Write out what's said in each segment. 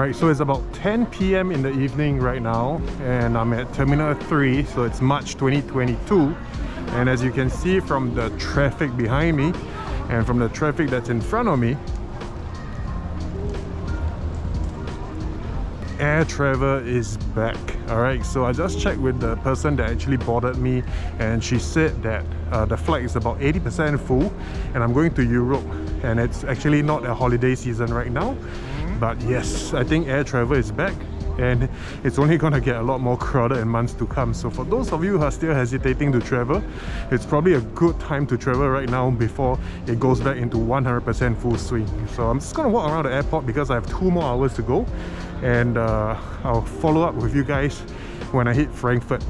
Right, so it's about 10 p.m. in the evening right now, and I'm at Terminal 3, so it's March 2022. And as you can see from the traffic behind me and from the traffic that's in front of me, air travel is back. Alright, so I just checked with the person that actually boarded me, and she said that the flight is about 80% full, and I'm going to Europe, and it's actually not a holiday season right now. But yes, I think air travel is back, and it's only gonna get a lot more crowded in months to come. So for those of you who are still hesitating to travel, it's probably a good time to travel right now before it goes back into 100% full swing. So I'm just gonna walk around the airport because I have 2 more hours to go, and I'll follow up with you guys when I hit Frankfurt.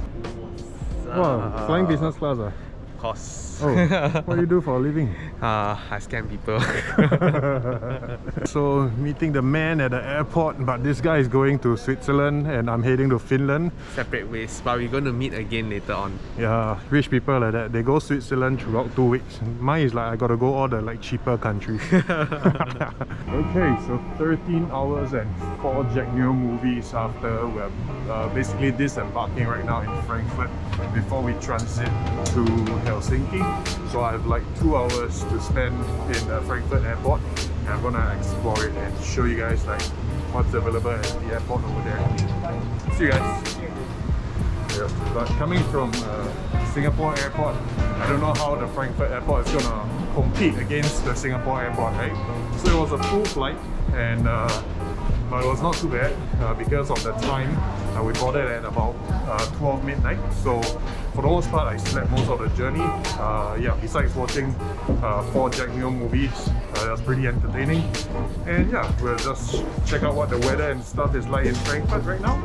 Wow, flying business class ah? Of course. Oh, what do you do for a living? I scam people. So meeting the man at the airport, but this guy is going to Switzerland and I'm heading to Finland. Separate ways, but we're going to meet again later on. Yeah, rich people like that, they go Switzerland throughout 2 weeks. Mine is like I gotta go all the like cheaper countries. Okay, so 13 hours and 4 Jack Neo movies after we're basically disembarking right now in Frankfurt before we transit to Helsinki. So I have like 2 hours to spend in the Frankfurt airport, and I'm gonna explore it and show you guys like what's available at the airport over there. See you guys. Yeah, but coming from Singapore airport, I don't know how the Frankfurt airport is gonna compete against the Singapore airport, right? So it was a full flight, and but it was not too bad because of the time. We boarded at about 12 midnight, so for the most part I slept most of the journey. Yeah, besides watching 4 Jack Neo movies, that's pretty entertaining. And yeah, we'll just check out what the weather and stuff is like in Frankfurt right now.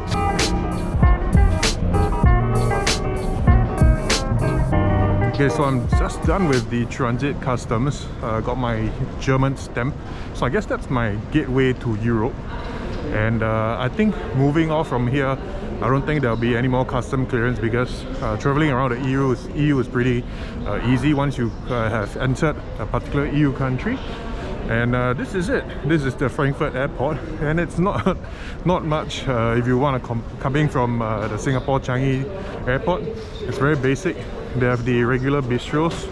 Okay, so I'm just done with the transit customs. Got my German stamp, so I guess that's my gateway to Europe. And I think moving off from here, I don't think there'll be any more custom clearance because traveling around the EU is pretty easy once you have entered a particular EU country. And this is it. This is the Frankfurt airport, and it's not much if you want to coming from the Singapore Changi airport. It's very basic. They have the regular bistros.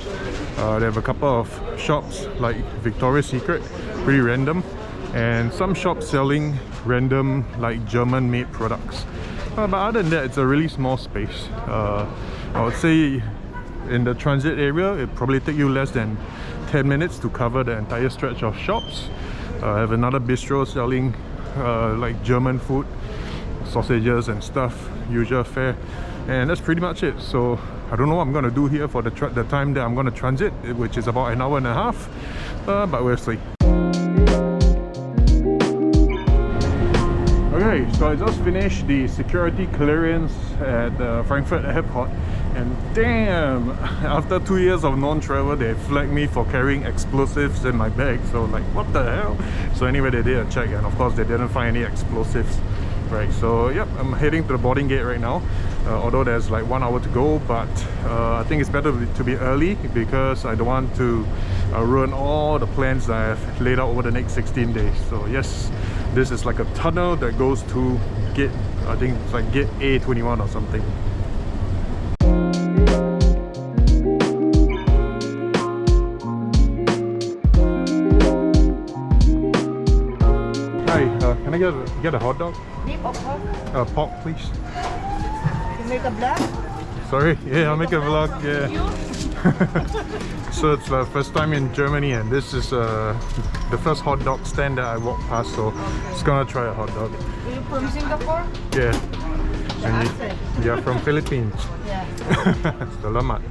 They have a couple of shops like Victoria's Secret, pretty random, and some shops selling random like German-made products. But other than that, it's a really small space. I would say in the transit area, it probably take you less than 10 minutes to cover the entire stretch of shops. I have another bistro selling like German food, sausages and stuff, usual fare, and that's pretty much it. So I don't know what I'm gonna do here for the time that I'm gonna transit, which is about 1.5 hours, but we'll see. Okay, so I just finished the security clearance at the Frankfurt airport, and damn, after 2 years of non-travel, they flagged me for carrying explosives in my bag. So like, what the hell? So anyway, they did a check, and of course they didn't find any explosives. Right, so yep, I'm heading to the boarding gate right now, although there's like 1 hour to go, but I think it's better to be early because I don't want to ruin all the plans that I've laid out over the next 16 days. So yes, this is like a tunnel that goes to gate, I think it's like gate A21 or something. Hi, can I get a hot dog? Beef or pork? Pork, please. You make a vlog? Sorry, yeah, I'll make a vlog, yeah. So it's the first time in Germany, and this is the first hot dog stand that I walked past, so just gonna try a hot dog. Are you from Singapore? Yeah. And you're from Philippines? Yeah. Salamat.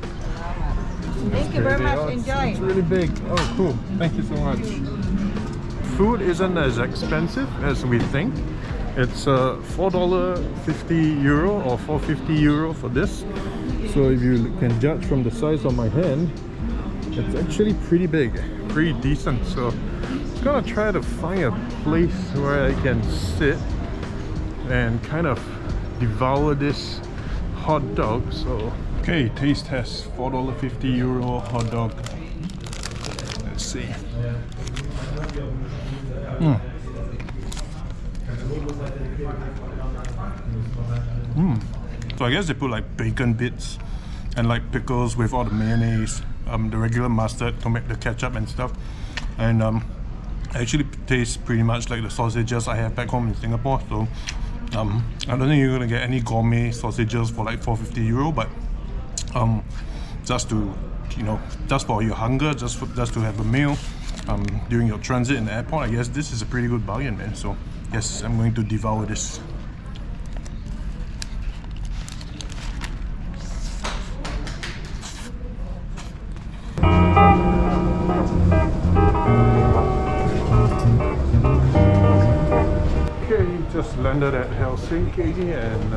Thank you very much, enjoy. It's really big. Oh, cool. Thank you so much. Food isn't as expensive as we think. It's €4.50 or €4.50 for this. So if you can judge from the size of my hand, it's actually pretty big, pretty decent. So I'm gonna try to find a place where I can sit and kind of devour this hot dog. So okay, taste test. €4.50 hot dog. Let's see. So I guess they put like bacon bits and like pickles with all the mayonnaise, the regular mustard to make the ketchup and stuff. And actually tastes pretty much like the sausages I have back home in Singapore. So I don't think you're gonna get any gourmet sausages for like €450, but just to, you know, just for your hunger, just to have a meal during your transit in the airport, I guess this is a pretty good bargain, man. So yes, I'm going to devour this. Just landed at Helsinki, and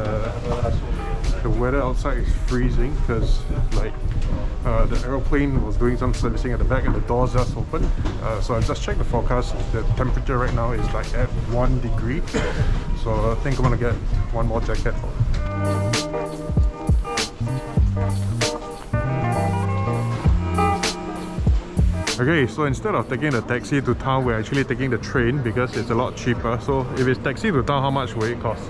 the weather outside is freezing because like the aeroplane was doing some servicing at the back and the doors just opened. So I just checked the forecast. The temperature right now is like at 1 degree. So I think I'm gonna get one more jacket. Okay, so instead of taking the taxi to town, we're actually taking the train because it's a lot cheaper. So if it's taxi to town, how much will it cost?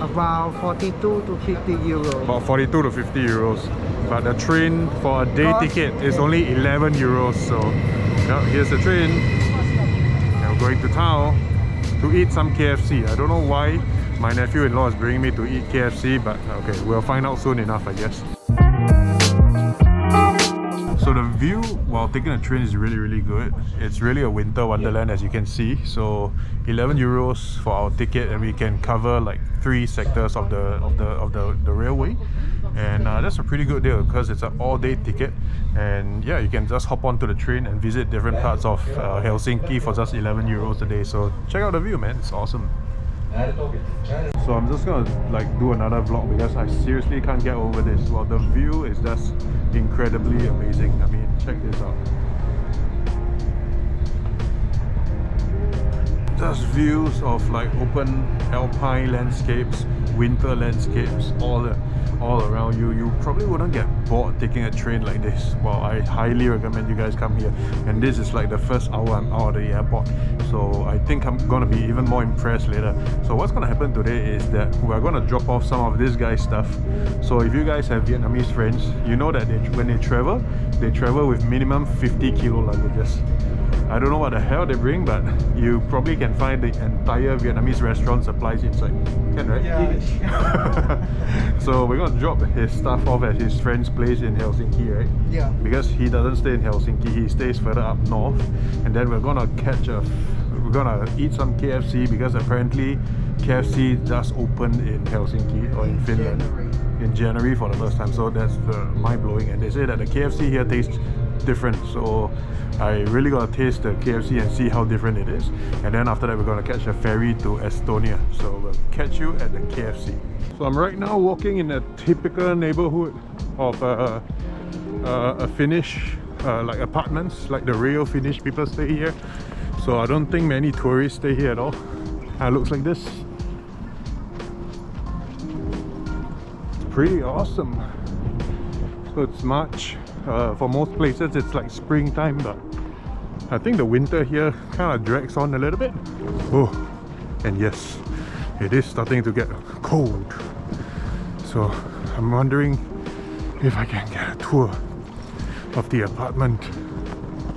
About 42 to 50 euros. About 42 to 50 euros. But the train for a day ticket is only 11 euros. So yeah, here's the train. And we're going to town to eat some KFC. I don't know why my nephew-in-law is bringing me to eat KFC, but okay, we'll find out soon enough, I guess. So the view while taking a train is really good. It's really a winter wonderland, as you can see. So 11 euros for our ticket, and we can cover like 3 sectors of the railway, and that's a pretty good deal because it's an all-day ticket. And yeah, you can just hop onto the train and visit different parts of Helsinki for just 11 euros a day. So check out the view, man. It's awesome. So I'm just gonna like do another vlog because I seriously can't get over this. Well, the view is just incredibly amazing. I mean, check this out. Just views of like open alpine landscapes, winter landscapes, all around you. You probably wouldn't get bored taking a train like this. Well, I highly recommend you guys come here. And this is like the first hour I'm out of the airport, so I think I'm gonna be even more impressed later. So what's gonna happen today is that we're gonna drop off some of this guy's stuff. So if you guys have Vietnamese friends, you know that when they travel with minimum 50 kilo luggages. I don't know what the hell they bring, but you probably can find the entire Vietnamese restaurant supplies inside. Can, right? Yeah. So we're gonna drop his stuff off at his friend's place in Helsinki, right? Yeah. Because he doesn't stay in Helsinki, he stays further up north. And then we're gonna eat some KFC because apparently KFC just opened in Helsinki or in Finland in January for the first time. So that's mind-blowing. And they say that the KFC here tastes different. So I really gotta taste the KFC and see how different it is. And then after that we're gonna catch a ferry to Estonia. So we'll catch you at the KFC. So I'm right now walking in a typical neighborhood of a Finnish like apartments, like the real Finnish people stay here. So I don't think many tourists stay here at all. It looks like this. Pretty awesome. So it's March. For most places it's like springtime, but I think the winter here kind of drags on a little bit. Oh, and yes, it is starting to get cold. So I'm wondering if I can get a tour of the apartment.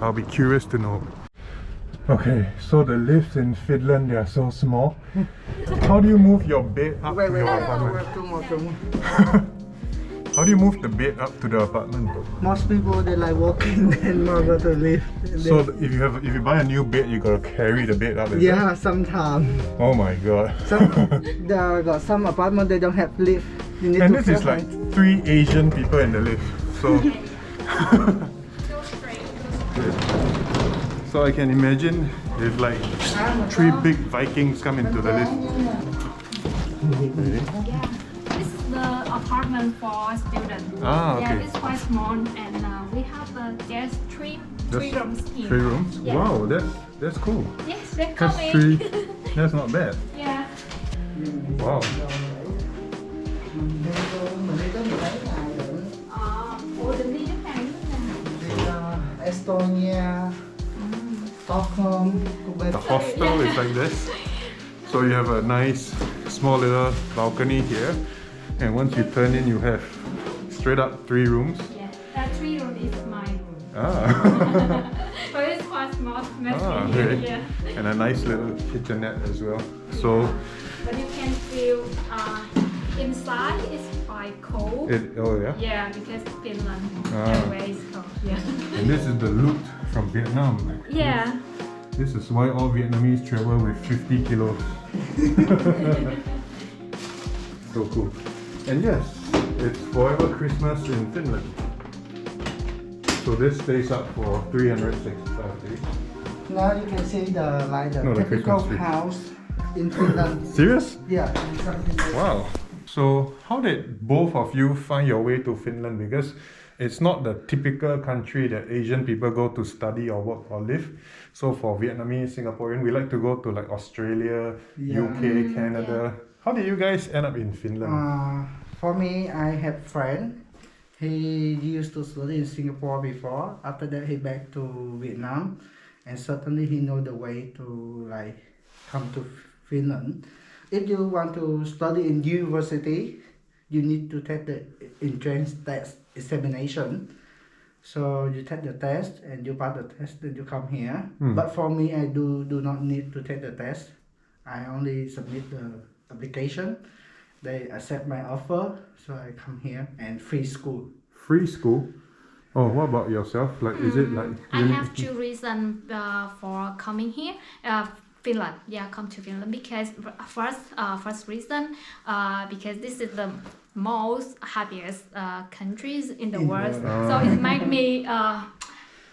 I'll be curious to know. Okay, so the lifts in Finland, they are so small. How do you move your bed up to your apartment? Two more. How do you move the bed up to the apartment? Most people they like walking and more go to lift. So if you buy a new bed, you gotta carry the bed up. Yeah, sometimes. Oh my god. There got some apartment they don't have lift. You need And to this is like 3 Asian people in the lift. So so I can imagine if like 3 big Vikings come into the lift. Yeah, this is the apartment for students. Ah, okay. Yeah, it's quite small, and we have just three rooms here. 3 rooms? Yeah. Wow, that's cool. Yes, they're That's coming. 3. That's not bad. Yeah. Wow. Ủa định đi nước này Estonia, Stockholm. The hostel is like this. So you have a nice small little balcony here, and once you turn in, you have straight up 3 rooms. Yeah, that 3 room is my room. Ah. But it's quite small, messy Ah, here. okay. Yeah. And a nice little kitchenette as well. So But you can feel inside is quite cold. oh yeah. Yeah, because Finland Ah. everywhere is cold. Yeah. And this is the loot from Vietnam. Yeah. This is why all Vietnamese travel with 50 kilos. So cool. And yes, it's forever Christmas in Finland. So this stays up for 365 days. Now you can see the No, the typical Christmas tree. house in Finland. Serious? Yeah, something like Wow. So how did both of you find your way to Finland? Because it's not the typical country that Asian people go to study or work or live. So for Vietnamese, Singaporean, we like to go to like Australia, Yeah. UK, Canada. How did you guys end up in Finland? For me, I have friend. He used to study in Singapore before. After that, he back to Vietnam, and certainly he know the way to like come to Finland. If you want to study in university, you need to take the entrance test examination. So you take the test and you pass the test, then you come here. But for me, I do not need to take the test. I only submit the application. They accept my offer, so I come here and free school. Free school? Oh, what about yourself? Like, is it like... I have 2 reasons for coming here. Finland, yeah, come to Finland because first reason, because this is the most happiest countries in the world, so it makes me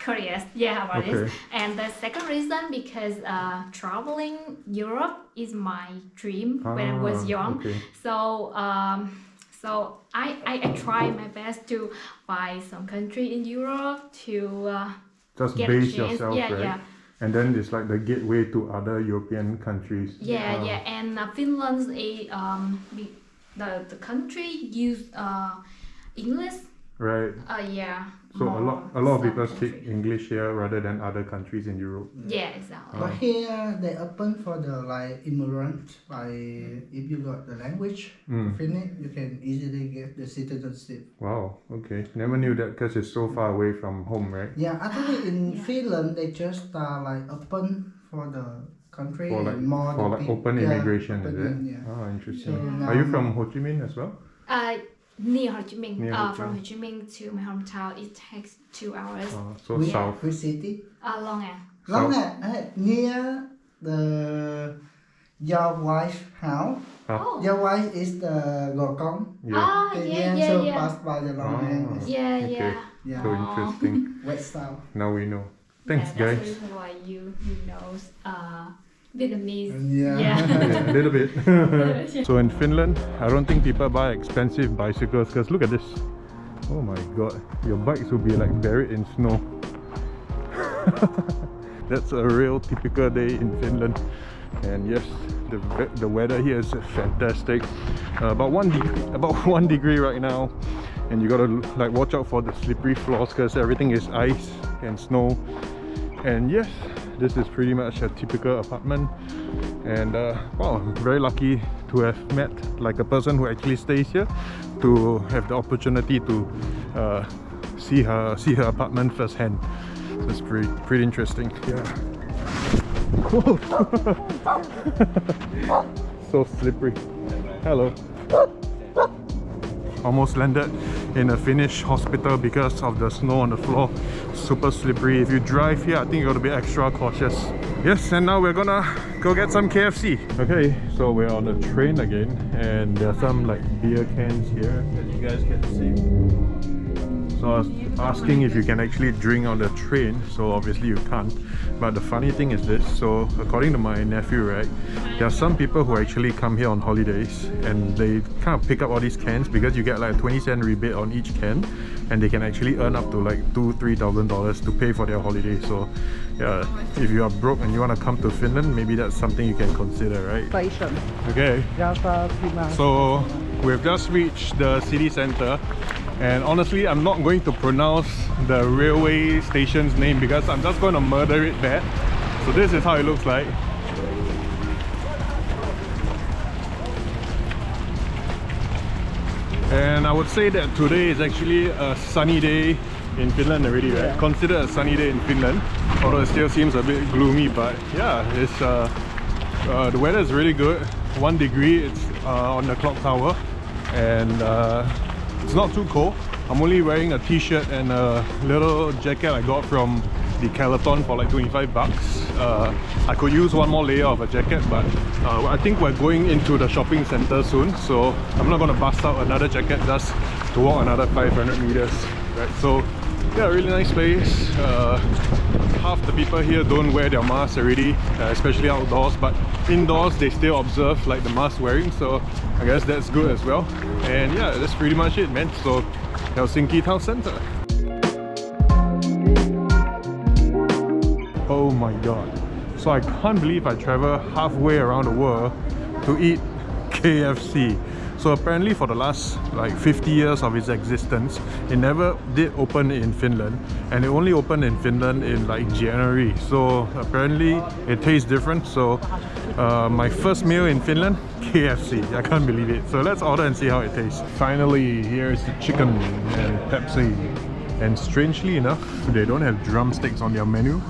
curious, yeah, about Okay. this. And the second reason because traveling Europe is my dream when I was young. Okay. So so I try my best to find some country in Europe to Just get a base chance. yourself, Yeah, right? yeah. And then it's like the gateway to other European countries. Yeah, yeah, and Finland's the country use English. Right. Yeah. So more a lot of some people speak country. English here rather than other countries in Europe. Yeah, exactly. But here they open for the like immigrant. Like if you got the language, Finnish, you can easily get the citizenship. Wow. Okay. Never knew that because it's so far away from home, right? Yeah, actually in Finland they just like open for the country For like and more the open yeah, immigration, open is it? in, yeah. Oh, interesting. So Are you now- from Ho Chi Minh as well? Near Ho Chi Minh. Near Ho Chi From Minh. Ho Chi Minh to my hometown, it takes 2 hours. So Which- south. Which city? Long An. Long South. near the your wife house. Oh. Your wife is the Gò Công. Yeah. So Yeah. pass by the Long An. Ah. Yeah, Okay. yeah. Yeah. So interesting. West south. Now we know. Thanks, Yeah, that's the guys. reason why you know Vietnamese. Yeah. Yeah, a little bit. So in Finland, I don't think people buy expensive bicycles because look at this. Oh my god, your bikes will be like buried in snow. That's a real typical day in Finland. And yes, the weather here is fantastic. About 1 degree right now, and you gotta like watch out for the slippery floors because everything is ice and snow. And yes, this is pretty much a typical apartment. And wow, I'm very lucky to have met like a person who actually stays here, to have the opportunity to see her apartment firsthand. So it's pretty interesting. Yeah. So slippery. Hello. Almost landed in a Finnish hospital because of the snow on the floor. Super slippery. If you drive here, I think you gotta be extra cautious. Yes, and now we're gonna go get some KFC. Okay, so we're on the train again, and there are some like beer cans here that you guys can see. So I was asking if you can actually drink on the train, so obviously you can't. But the funny thing is this, so according to my nephew, right, there are some people who actually come here on holidays and they kind of pick up all these cans because you get like a 20-cent rebate on each can, and they can actually earn up to like $2,000-3,000 to pay for their holiday. So yeah, if you are broke and you want to come to Finland, maybe that's something you can consider, right? Station. Okay, Java Prima. so we've just reached the city center, and honestly I'm not going to pronounce the railway station's name because I'm just going to murder it bad. So this is how it looks like. And I would say that today is actually a sunny day in Finland already, right? Considered a sunny day in Finland, although it still seems a bit gloomy. But yeah, it's the weather is really good. 1 degree, it's on the clock tower, and it's not too cold. I'm only wearing a t-shirt and a little jacket I got from the Calaton for like 25 bucks. I could use one more layer of a jacket, but I think we're going into the shopping center soon, so I'm not gonna bust out another jacket just to walk another 500 meters, right? So yeah, really nice place. Half the people here don't wear their masks already, especially outdoors, but indoors they still observe like the mask wearing, so I guess that's good as well. And yeah, that's pretty much it, man. So Helsinki town center. Oh my god, so I can't believe I travel halfway around the world to eat KFC. So apparently for the last like 50 years of its existence, it never did open in Finland, and it only opened in Finland in like January. So apparently it tastes different. So my first meal in Finland, KFC. I can't believe it. So let's order and see how it tastes. Finally, here's the chicken and Pepsi. And strangely enough, they don't have drumsticks on their menu.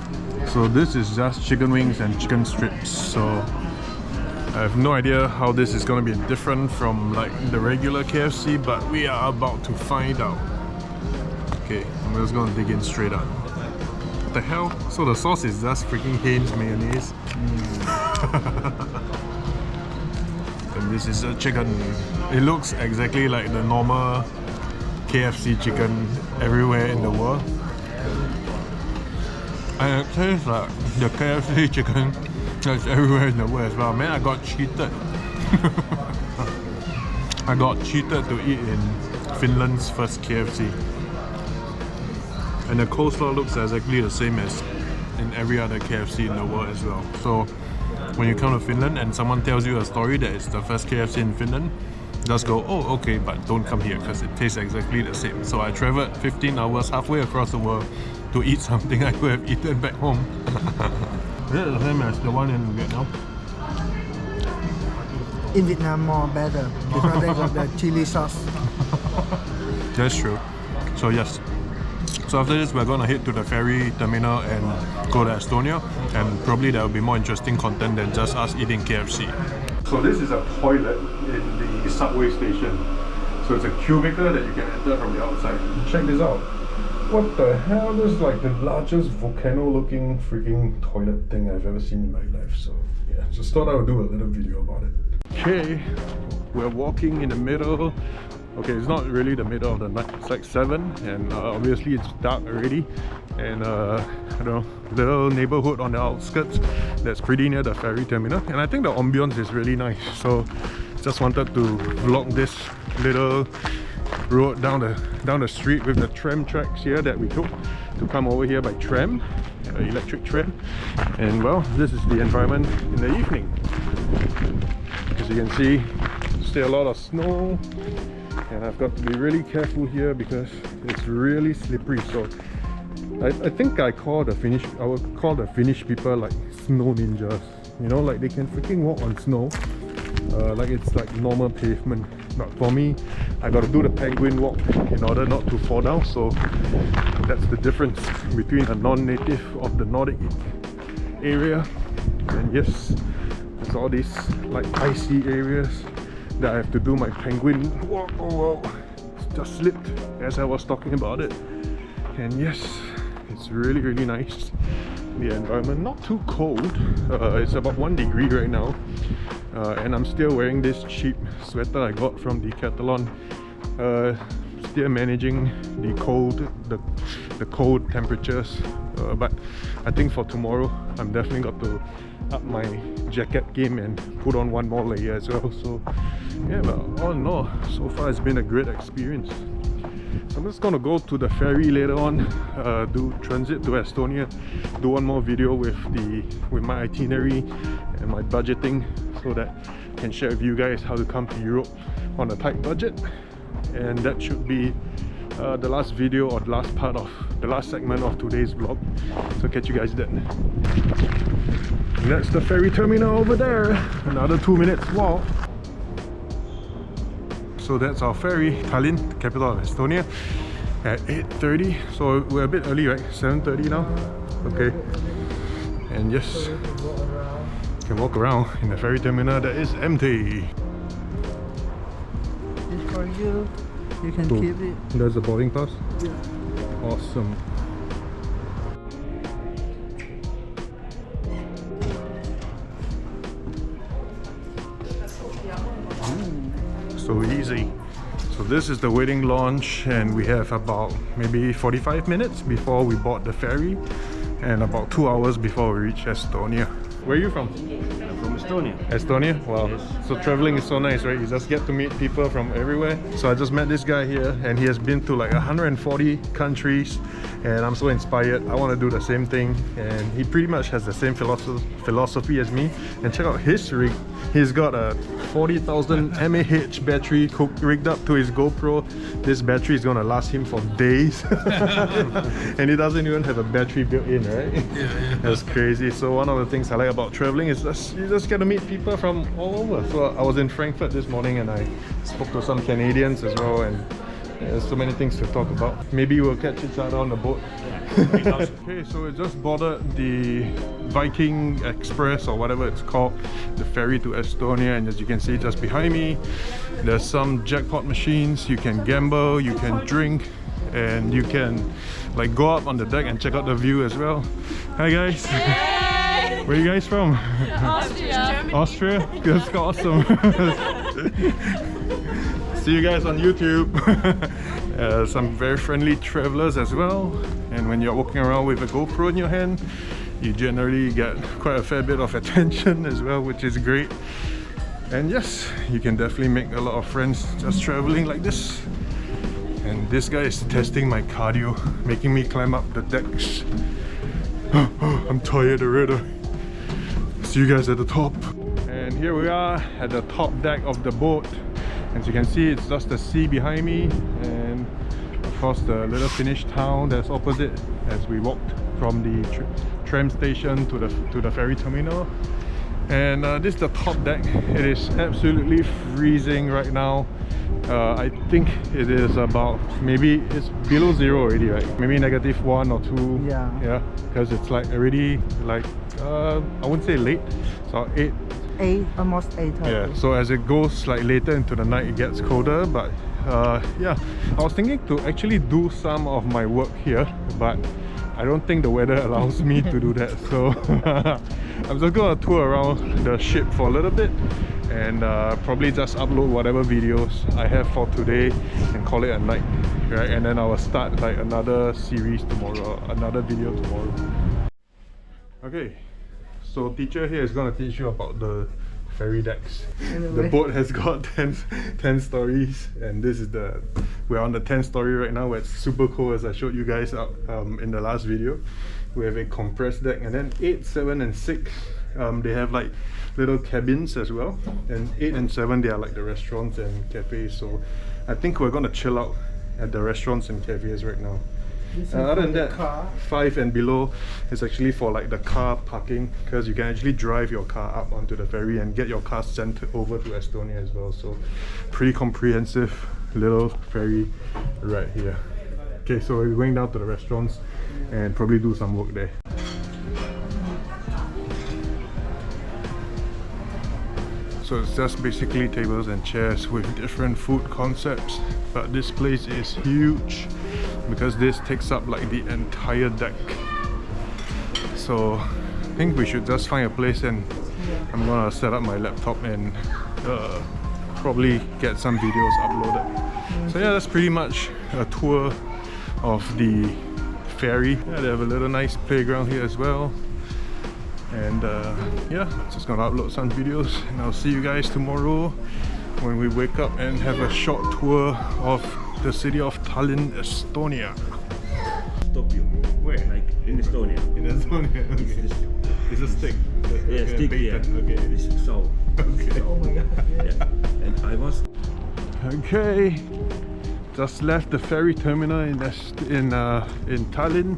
So this is just chicken wings and chicken strips. So I have no idea how this is going to be different from like the regular KFC, but we are about to find out. Okay, I'm just going to dig in straight up. What the hell? So the sauce is just freaking Heinz mayonnaise. And this is a chicken. It looks exactly like the normal KFC chicken everywhere in the world. And it tastes like the KFC chicken that's everywhere in the world as well. Man, I got cheated. I got cheated to eat in Finland's first KFC. And the coleslaw looks exactly the same as in every other KFC in the world as well. So when you come to Finland and someone tells you a story that it's the first KFC in Finland, just go, oh okay, but don't come here because it tastes exactly the same. So I traveled 15 hours halfway across the world to eat something I could have eaten back home. Is it the same as the one in Vietnam? In Vietnam, more better because they got the chili sauce. That's true. So yes. So after this, we're gonna head to the ferry terminal and go to Estonia, and probably there will be more interesting content than just us eating KFC. So this is a toilet in the subway station. So it's a cubicle that you can enter from the outside. Check this out. What the hell? This is like the largest volcano looking freaking toilet thing I've ever seen in my life. So yeah, just thought I would do a little video about it. Okay, we're walking in the middle. Okay, it's not really the middle of the night. It's like 7, and obviously it's dark already. And I don't know, little neighborhood on the outskirts that's pretty near the ferry terminal. And I think the ambience is really nice. So just wanted to vlog this little road down the street with the tram tracks here that we took to come over here by tram, electric tram. And well, this is the environment in the evening. As you can see, still a lot of snow, and I've got to be really careful here because it's really slippery. So I think I would call the Finnish people like snow ninjas. You know, like they can freaking walk on snow like it's like normal pavement. But for me, I got to do the penguin walk in order not to fall down. So that's the difference between a non-native of the Nordic area. And yes, there's all these like icy areas that I have to do my penguin walk. Oh wow, just slipped as I was talking about it. And yes, it's really nice. The environment not too cold. It's about 1 degree right now. And I'm still wearing this cheap sweater I got from Decathlon. Still managing the cold temperatures. But I think for tomorrow, I'm definitely got to up my jacket game and put on one more layer as well. So yeah, but all in all, so far it's been a great experience. So I'm just gonna go to the ferry later on, do transit to Estonia, do one more video with my itinerary and my budgeting, so that I can share with you guys how to come to Europe on a tight budget. And that should be the last video or the last part of the last segment of today's vlog. So catch you guys then. And that's the ferry terminal over there. Another 2 minutes walk. So that's our ferry, Tallinn, capital of Estonia, at 8:30. So we're a bit early, right? 7:30 now. Okay. And yes, you can walk around in the ferry terminal that is empty. It's for you. You can Cool. keep it. There's the boarding pass. Yeah. Awesome. So easy. So this is the waiting launch, and we have about maybe 45 minutes before we board the ferry and about 2 hours before we reach Estonia. Where are you from? From Estonia. Estonia? Wow. Yes. So traveling is so nice, right? You just get to meet people from everywhere. So I just met this guy here, and he has been to like 140 countries, and I'm so inspired. I want to do the same thing, and he pretty much has the same philosophy as me. And check out his rig. He's got a 40,000 mAh battery rigged up to his GoPro. This battery is gonna last him for days. And he doesn't even have a battery built in, right? Yeah. That's crazy. So one of the things I like about traveling is you just get to meet people from all over. So I was in Frankfurt this morning and I spoke to some Canadians as well, and there's so many things to talk about. Maybe we'll catch each other on the boat. Okay, so we just boarded the Viking Express or whatever it's called, the ferry to Estonia, and as you can see just behind me, there's some jackpot machines. You can gamble, you can drink, and you can like go up on the deck and check out the view as well. Hi guys! Hey. Where are you guys from? Austria. Austria? That's awesome. See you guys on YouTube. Some very friendly travelers as well, and when you're walking around with a GoPro in your hand, you generally get quite a fair bit of attention as well, which is great. And yes, you can definitely make a lot of friends just traveling like this. And this guy is testing my cardio, making me climb up the decks. I'm tired already. See you guys at the top. And here we are at the top deck of the boat. As you can see, it's just the sea behind me, and of course the little Finnish town that's opposite as we walked from the tram station to the ferry terminal. And this is the top deck. It is absolutely freezing right now. I think it is about, maybe it's below zero already, right? Maybe -1 or 2. Yeah, because it's like already like I wouldn't say late, so 8, almost 8:30. yeah. So as it goes like later into the night, it gets colder. But yeah, I was thinking to actually do some of my work here, but I don't think the weather allows me to do that. So I'm just gonna tour around the ship for a little bit, and probably just upload whatever videos I have for today and call it a night, right? And then I will start like another series tomorrow, another video tomorrow. Okay, so teacher here is going to teach you about the ferry decks. The boat has got 10 stories, and this is we're on the 10th story right now, where it's super cool, as I showed you guys up in the last video. We have a compressed deck, and then 8, 7 and 6 they have like little cabins as well, and 8 and 7 they are like the restaurants and cafes. So I think we're going to chill out at the restaurants and cafes right now. Other than that, 5 and below is actually for like the car parking, because you can actually drive your car up onto the ferry and get your car sent over to Estonia as well. So pretty comprehensive little ferry right here. Okay, so we're going down to the restaurants and probably do some work there. So it's just basically tables and chairs with different food concepts, but this place is huge because this takes up like the entire deck. So I think we should just find a place, and I'm gonna set up my laptop and probably get some videos uploaded. So yeah, that's pretty much a tour of the ferry. Yeah, they have a little nice playground here as well. And yeah, just gonna upload some videos, and I'll see you guys tomorrow when we wake up and have a short tour of the city of Tallinn, Estonia. Stop you. Where? Like in Estonia. In Estonia, okay. It's a stick. Yeah, stick here. Okay. This so. Okay. Oh my god. Yeah. And I was. Okay. Just left the ferry terminal in Tallinn,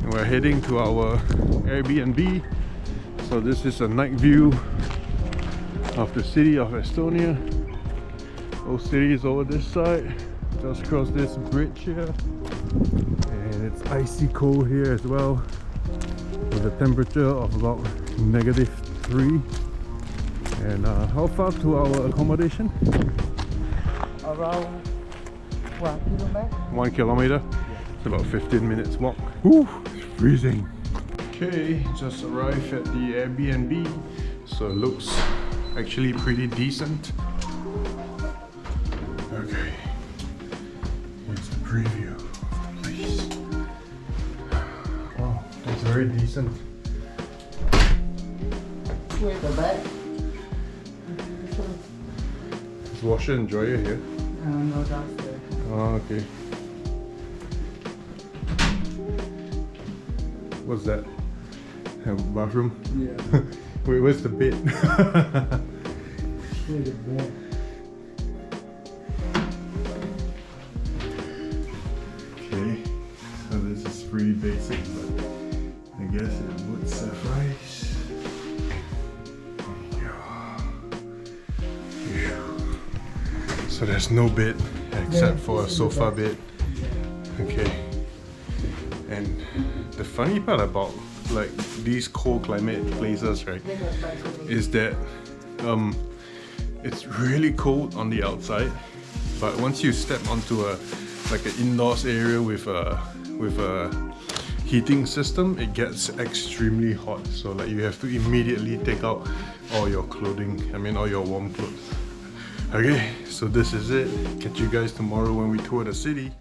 and we're heading to our Airbnb. So this is a night view of the city of Estonia. Old City is over this side. Just cross this bridge here. And it's icy cold here as well, with a temperature of about -3. And how far to our accommodation? Around 1 kilometer. 1 kilometer? It's about 15 minutes walk. Whew, it's freezing. Okay, just arrived at the Airbnb. So it looks actually pretty decent. Okay, here's the preview of the place. Wow, that's very decent. With the bed. There's washer and dryer here. No, that's there. Oh, okay. What's that? Have a bathroom? Yeah. Wait, where's the bed? With the bed. Okay, so this is pretty basic, but I guess it would suffice. So there's no bed except for a sofa bed. Okay. And the funny part about like these cold climate places, right, is that it's really cold on the outside, but once you step onto a like an indoors area with a heating system, it gets extremely hot. So like you have to immediately take out all your clothing, all your warm clothes. Okay, so this is it. Catch you guys tomorrow when we tour the city.